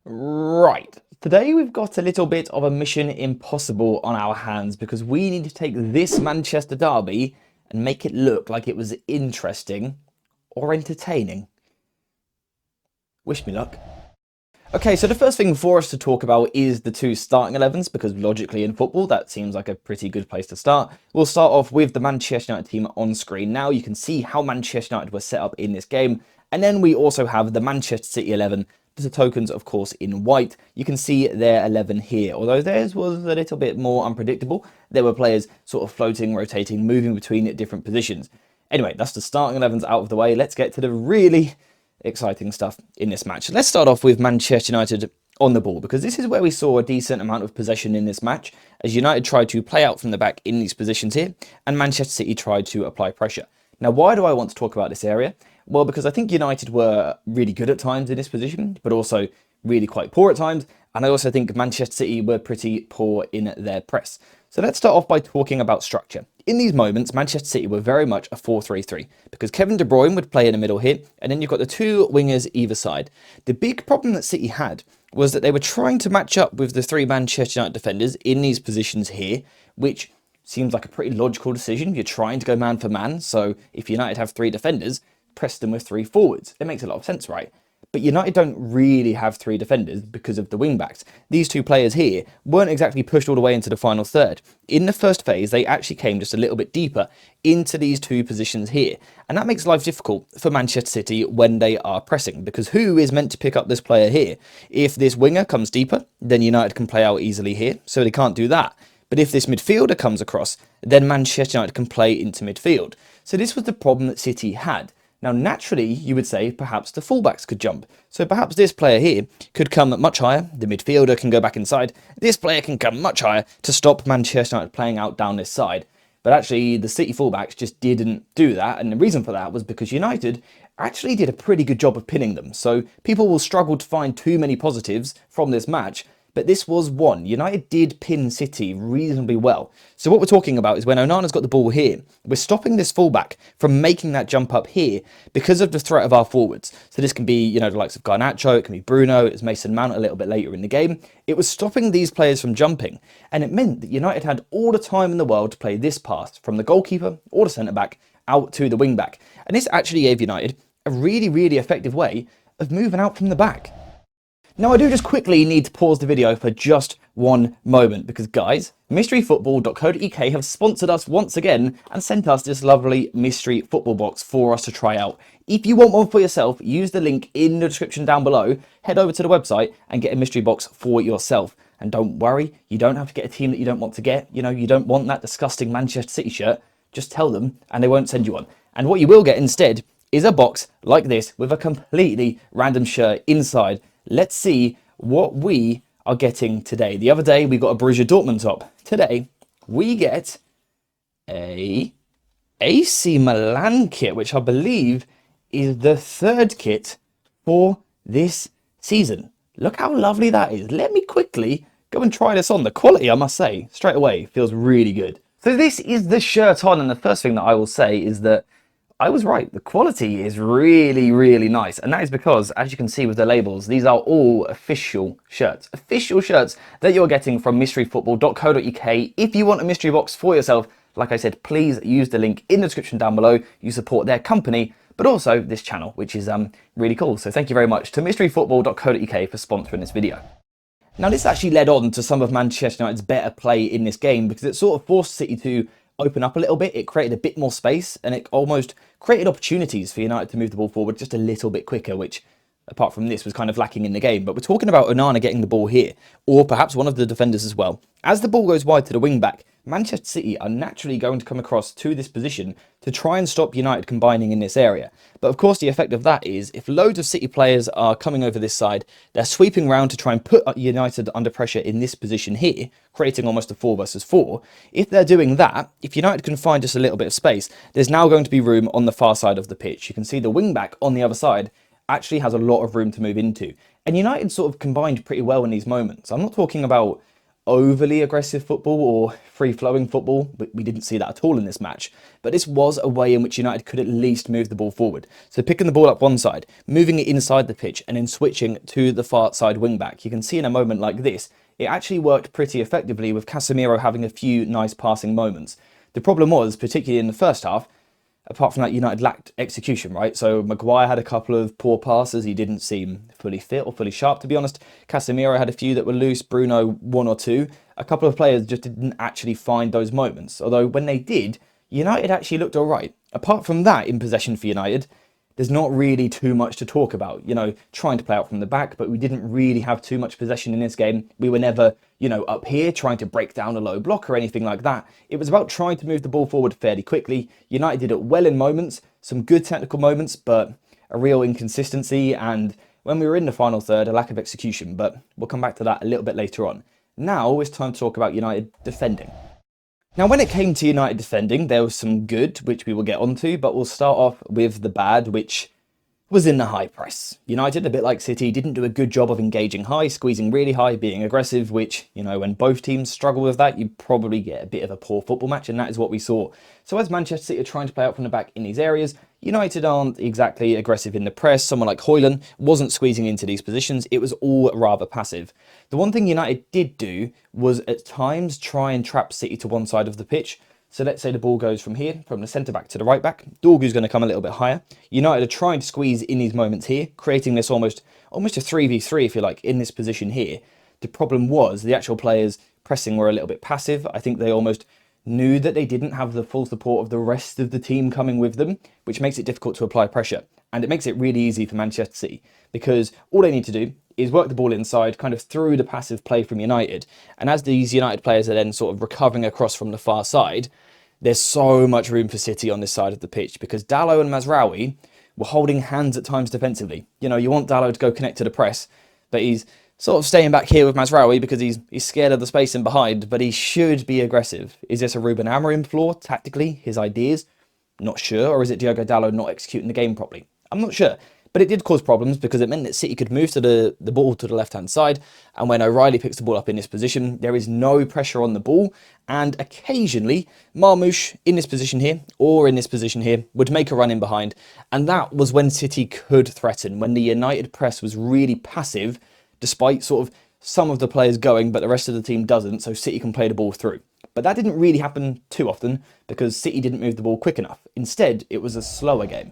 Right, today we've got a little bit of a mission impossible on our hands because we need to take this Manchester derby and make it look like it was interesting or entertaining. Wish me luck. Okay, so the first thing for us to talk about is the two starting 11s because logically in football that seems like a pretty good place to start. We'll start off with the Manchester United team on screen now. You can see how Manchester United were set up in this game. And then we also have the Manchester City 11, the tokens of course in white. You can see their 11 here, although theirs was a little bit more unpredictable. There were players sort of floating, rotating, moving between different positions. Anyway, that's the starting 11s out of the way. Let's get to the really exciting stuff in this match. Let's start off with Manchester United on the ball because this is where we saw a decent amount of possession in this match as United tried to play out from the back in these positions here and Manchester City tried to apply pressure. Now, why do I want to talk about this area? Well, because I think United were really good at times in this position, but also really quite poor at times. And I also think Manchester City were pretty poor in their press. So let's start off by talking about structure. In these moments, Manchester City were very much a 4-3-3 because Kevin De Bruyne would play in the middle here, and then you've got the two wingers either side. The big problem that City had was that they were trying to match up with the three Manchester United defenders in these positions here, which seems like a pretty logical decision. You're trying to go man for man, so if United have three defenders, press them with three forwards. It makes a lot of sense, right? But United don't really have three defenders because of the wing-backs. These two players here weren't exactly pushed all the way into the final third. In the first phase, they actually came just a little bit deeper into these two positions here. And that makes life difficult for Manchester City when they are pressing, because who is meant to pick up this player here? If this winger comes deeper, then United can play out easily here, so they can't do that. But if this midfielder comes across, then Manchester United can play into midfield. So this was the problem that City had. Now, naturally, you would say perhaps the fullbacks could jump. So perhaps this player here could come much higher. The midfielder can go back inside. This player can come much higher to stop Manchester United playing out down this side. But actually, the City fullbacks just didn't do that. And the reason for that was because United actually did a pretty good job of pinning them. So people will struggle to find too many positives from this match. But this was one. United did pin City reasonably well. So what we're talking about is when Onana's got the ball here, we're stopping this fullback from making that jump up here because of the threat of our forwards. So this can be, the likes of Garnacho, it can be Bruno, it's Mason Mount a little bit later in the game. It was stopping these players from jumping, and it meant that United had all the time in the world to play this pass from the goalkeeper or the centre-back out to the wing-back. And this actually gave United a really, really effective way of moving out from the back. Now, I do just quickly need to pause the video for just one moment because, guys, mysteryfootball.co.uk have sponsored us once again and sent us this lovely mystery football box for us to try out. If you want one for yourself, use the link in the description down below, head over to the website and get a mystery box for yourself. And don't worry, you don't have to get a team that you don't want to get. You don't want that disgusting Manchester City shirt. Just tell them and they won't send you one. And what you will get instead is a box like this with a completely random shirt inside. Let's see what we are getting today. The other day, we got a Borussia Dortmund top. Today, we get a AC Milan kit, which I believe is the third kit for this season. Look how lovely that is. Let me quickly go and try this on. The quality, I must say, straight away, feels really good. So this is the shirt on, and the first thing that I will say is that I was right. The quality is really, really nice. And that is because, as you can see with the labels, these are all official shirts. Official shirts that you're getting from mysteryfootball.co.uk. If you want a mystery box for yourself, like I said, please use the link in the description down below. You support their company, but also this channel, which is really cool. So thank you very much to mysteryfootball.co.uk for sponsoring this video. Now, this actually led on to some of Manchester United's better play in this game because it sort of forced City to open up a little bit. It created a bit more space and it almost created opportunities for United to move the ball forward just a little bit quicker, which apart from this was kind of lacking in the game. But we're talking about Onana getting the ball here, or perhaps one of the defenders as well. As the ball goes wide to the wing back, Manchester City are naturally going to come across to this position to try and stop United combining in this area. But of course the effect of that is if loads of City players are coming over this side, they're sweeping round to try and put United under pressure in this position here, creating almost a 4 versus 4. If they're doing that, if United can find just a little bit of space, there's now going to be room on the far side of the pitch. You can see the wing back on the other side actually has a lot of room to move into. And United sort of combined pretty well in these moments. I'm not talking about overly aggressive football or free-flowing football, but we didn't see that at all in this match. But this was a way in which United could at least move the ball forward. So picking the ball up one side, moving it inside the pitch, and then switching to the far side wing-back. You can see in a moment like this, it actually worked pretty effectively with Casemiro having a few nice passing moments. The problem was, particularly in the first half, apart from that, United lacked execution, right? So Maguire had a couple of poor passes. He didn't seem fully fit or fully sharp, to be honest. Casemiro had a few that were loose. Bruno, one or two. A couple of players just didn't actually find those moments. Although when they did, United actually looked all right. Apart from that, in possession for United, there's not really too much to talk about. Trying to play out from the back, but we didn't really have too much possession in this game. We were never, up here trying to break down a low block or anything like that. It was about trying to move the ball forward fairly quickly. United did it well in moments, some good technical moments, but a real inconsistency. And when we were in the final third, a lack of execution. But we'll come back to that a little bit later on. Now it's time to talk about United defending. Now, when it came to United defending, there was some good, which we will get onto, but we'll start off with the bad, which was in the high press. United, a bit like City, didn't do a good job of engaging high, squeezing really high, being aggressive, which, when both teams struggle with that, you probably get a bit of a poor football match, and that is what we saw. So as Manchester City are trying to play out from the back in these areas, United aren't exactly aggressive in the press. Someone like Højlund wasn't squeezing into these positions. It was all rather passive. The one thing United did do was at times try and trap City to one side of the pitch. So let's say the ball goes from here, from the centre-back to the right-back. Dorgu's going to come a little bit higher. United are trying to squeeze in these moments here, creating this almost a 3v3, if you like, in this position here. The problem was the actual players pressing were a little bit passive. I think they almost knew that they didn't have the full support of the rest of the team coming with them, which makes it difficult to apply pressure. And it makes it really easy for Manchester City, because all they need to do is work the ball inside, kind of through the passive play from United. And as these United players are then sort of recovering across from the far side, there's so much room for City on this side of the pitch, because Dalot and Mazraoui were holding hands at times defensively. You want Dalot to go connect to the press, but he's sort of staying back here with Mazraoui because he's scared of the space in behind, but he should be aggressive. Is this a Ruben Amorim flaw, tactically, his ideas? Not sure. Or is it Diogo Dalot not executing the game properly? I'm not sure. But it did cause problems because it meant that City could move to the ball to the left-hand side. And when O'Reilly picks the ball up in this position, there is no pressure on the ball. And occasionally, Marmoush in this position here, or in this position here, would make a run in behind. And that was when City could threaten, when the United press was really passive, despite sort of some of the players going, but the rest of the team doesn't, so City can play the ball through. But that didn't really happen too often, because City didn't move the ball quick enough. Instead, it was a slower game.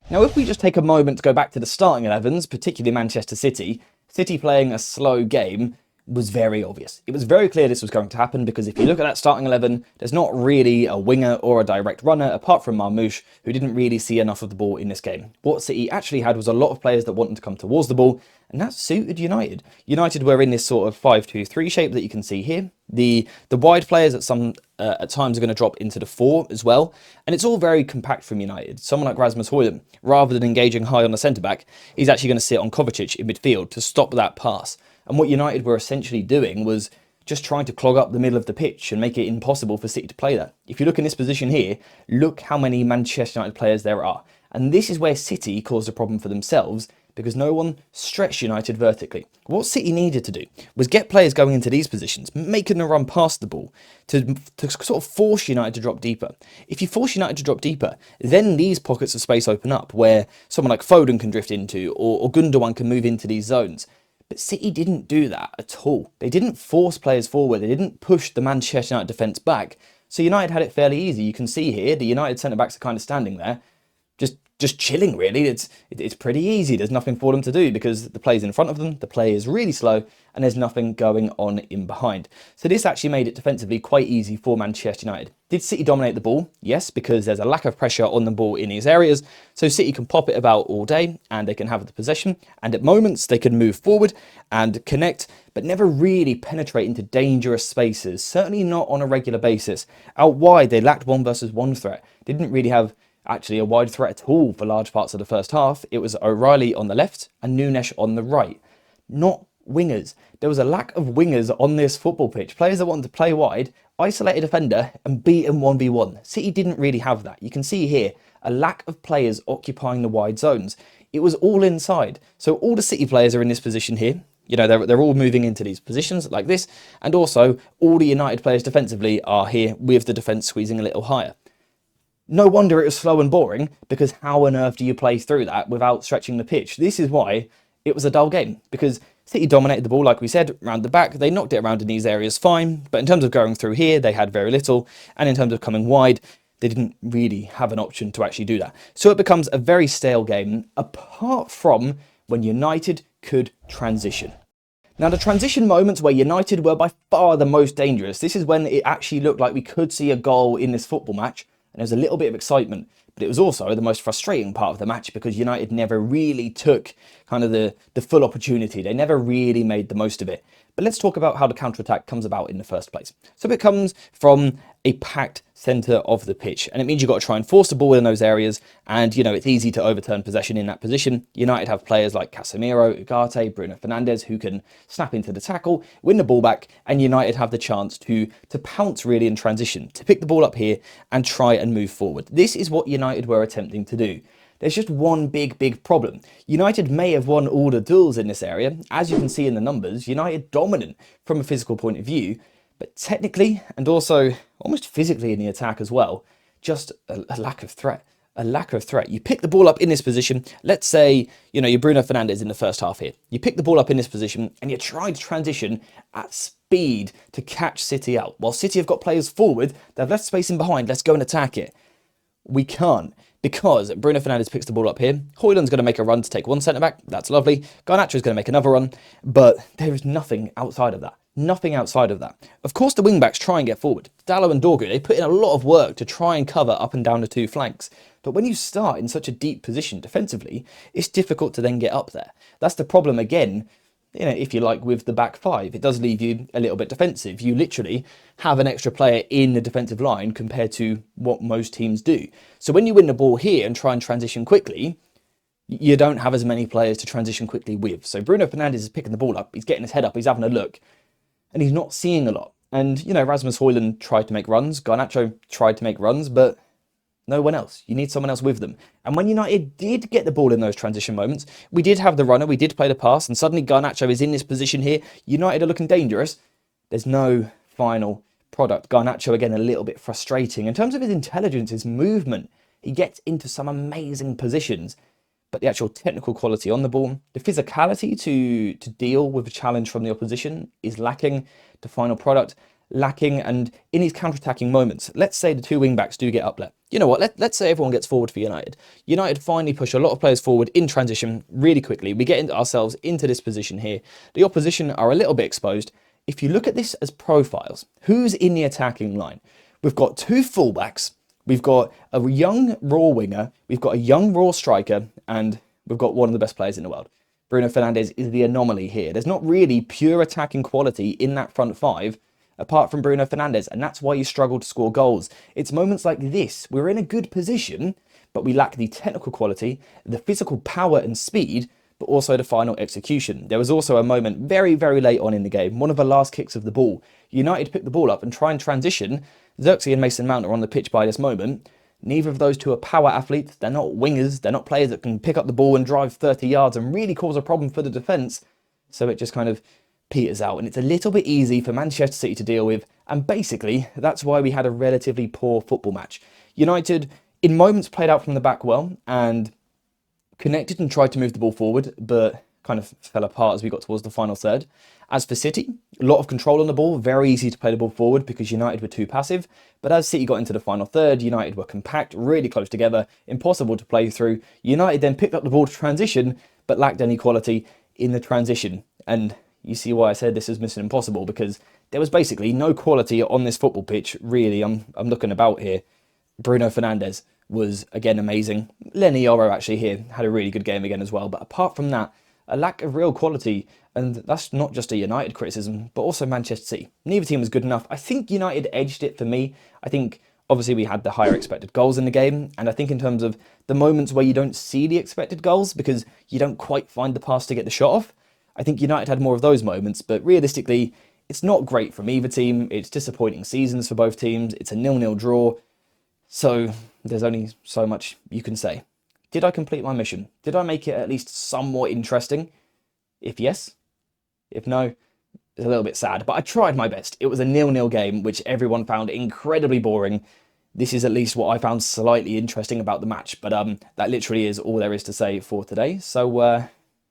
Now, if we just take a moment to go back to the starting 11s, particularly Manchester City, City playing a slow game was very obvious. It was very clear this was going to happen, because if you look at that starting 11, there's not really a winger or a direct runner, apart from Marmoush, who didn't really see enough of the ball in this game. What City actually had was a lot of players that wanted to come towards the ball, and that suited United. United were in this sort of 5-2-3 shape that you can see here. The wide players at times are going to drop into the 4 as well, and it's all very compact from United. Someone like Rasmus Højlund, rather than engaging high on the centre-back, he's actually going to sit on Kovacic in midfield to stop that pass. And what United were essentially doing was just trying to clog up the middle of the pitch and make it impossible for City to play that. If you look in this position here, look how many Manchester United players there are. And this is where City caused a problem for themselves, because no one stretched United vertically. What City needed to do was get players going into these positions, making them run past the ball, to sort of force United to drop deeper. If you force United to drop deeper, then these pockets of space open up where someone like Foden can drift into, or Gundogan can move into these zones. But City didn't do that at all. They didn't force players forward. They didn't push the Manchester United defence back. So United had it fairly easy. You can see here, the United centre-backs are kind of standing there, just chilling, really. It's pretty easy. There's nothing for them to do because the play's in front of them, the play is really slow, and there's nothing going on in behind. So this actually made it defensively quite easy for Manchester United. Did City dominate the ball? Yes, because there's a lack of pressure on the ball in these areas, so City can pop it about all day, and they can have the possession, and at moments they can move forward and connect, but never really penetrate into dangerous spaces, certainly not on a regular basis. Out wide, they lacked 1-versus-1 threat. They didn't really have actually a wide threat at all for large parts of the first half. It was O'Reilly on the left and Nunes on the right. Not wingers. There was a lack of wingers on this football pitch. Players that wanted to play wide, isolate a defender and beat him 1v1. City didn't really have that. You can see here a lack of players occupying the wide zones. It was all inside. So all the City players are in this position here. You know, they're all moving into these positions like this. And also, all the United players defensively are here with the defence squeezing a little higher. No wonder it was slow and boring, because how on earth do you play through that without stretching the pitch? This is why it was a dull game, because City dominated the ball, like we said, around the back. They knocked it around in these areas fine, but in terms of going through here, they had very little. And in terms of coming wide, they didn't really have an option to actually do that. So it becomes a very stale game, apart from when United could transition. Now, the transition moments where United were by far the most dangerous. This is when it actually looked like we could see a goal in this football match, and there was a little bit of excitement. But it was also the most frustrating part of the match, because United never really took kind of the full opportunity. They never really made the most of it. But let's talk about how the counter-attack comes about in the first place. So it comes from a packed centre of the pitch, and it means you've got to try and force the ball in those areas, and, you know, it's easy to overturn possession in that position. United have players like Casemiro, Ugarte, Bruno Fernandes, who can snap into the tackle, win the ball back, and United have the chance to pounce really in transition, to pick the ball up here and try and move forward. This is what United were attempting to do. There's just one big problem. United may have won all the duels in this area. As you can see in the numbers, United dominant from a physical point of view, but technically, and also almost physically in the attack as well, just a lack of threat. A lack of threat. You pick the ball up in this position. Let's say, you know, you're Bruno Fernandes in the first half here. You pick the ball up in this position and you try to transition at speed to catch City out. While City have got players forward, they've left space in behind. Let's go and attack it. We can't, because Bruno Fernandes picks the ball up here. Højlund's going to make a run to take one centre-back. That's lovely. Garnacho's going to make another run, but there is nothing outside of that. Nothing outside of that. Of course, the wing-backs try and get forward. Dalot and Dorgu, they put in a lot of work to try and cover up and down the two flanks. But when you start in such a deep position defensively, it's difficult to then get up there. That's the problem again, you know, if you like, with the back five. It does leave you a little bit defensive. You literally have an extra player in the defensive line compared to what most teams do. So when you win the ball here and try and transition quickly, you don't have as many players to transition quickly with. So Bruno Fernandes is picking the ball up, he's getting his head up, he's having a look, and he's not seeing a lot. And, you know, Rasmus Højlund tried to make runs, Garnacho tried to make runs, but no one else. You need someone else with them. And when United did get the ball in those transition moments, we did have the runner, we did play the pass, and suddenly Garnacho is in this position here. United are looking dangerous. There's no final product. Garnacho, again, a little bit frustrating. In terms of his intelligence, his movement, he gets into some amazing positions. But the actual technical quality on the ball, the physicality to deal with a challenge from the opposition is lacking. The final product, lacking. And in these counter-attacking moments, let's say the two wing-backs do get up there. You know what, let's say everyone gets forward for United. United finally push a lot of players forward in transition really quickly. We get ourselves into this position here. The opposition are a little bit exposed. If you look at this as profiles, who's in the attacking line? We've got two fullbacks. We've got a young raw winger, we've got a young raw striker, and we've got one of the best players in the world. Bruno Fernandes is the anomaly here. There's not really pure attacking quality in that front five, apart from Bruno Fernandes, and that's why you struggle to score goals. It's moments like this. We're in a good position, but we lack the technical quality, the physical power and speed, but also the final execution. There was also a moment very, very late on in the game, one of the last kicks of the ball. United pick the ball up and try and transition. Xerxes and Mason Mount are on the pitch by this moment. Neither of those two are power athletes. They're not wingers. They're not players that can pick up the ball and drive 30 yards and really cause a problem for the defence. So it just kind of peters out. And it's a little bit easy for Manchester City to deal with. And basically, that's why we had a relatively poor football match. United, in moments, played out from the back well and connected and tried to move the ball forward, but kind of fell apart as we got towards the final third. As for City, a lot of control on the ball, very easy to play the ball forward because United were too passive. But as City got into the final third, United were compact, really close together, impossible to play through. United then picked up the ball to transition, but lacked any quality in the transition. And you see why I said this is Mission Impossible, because there was basically no quality on this football pitch, really. I'm looking about here. Bruno Fernandes was, again, amazing. Lenny Yoro, actually, here, had a really good game again as well. But apart from that, a lack of real quality, and that's not just a United criticism, but also Manchester City. Neither team was good enough. I think United edged it for me. I think, obviously, we had the higher expected goals in the game, and I think in terms of the moments where you don't see the expected goals because you don't quite find the pass to get the shot off, I think United had more of those moments, but realistically, it's not great from either team. It's disappointing seasons for both teams. It's a 0-0 draw, so there's only so much you can say. Did I complete my mission? Did I make it at least somewhat interesting? If yes, If no, it's a little bit sad, but I tried my best. It was a 0-0 game, which everyone found incredibly boring. This is at least what I found slightly interesting about the match, but that literally is all there is to say for today. So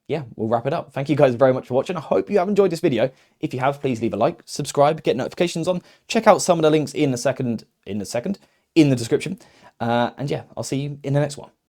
yeah, we'll wrap it up. Thank you guys very much for watching. I hope you have enjoyed this video. If you have, please leave a like, subscribe, get notifications on. Check out some of the links in the description. And yeah, I'll see you in the next one.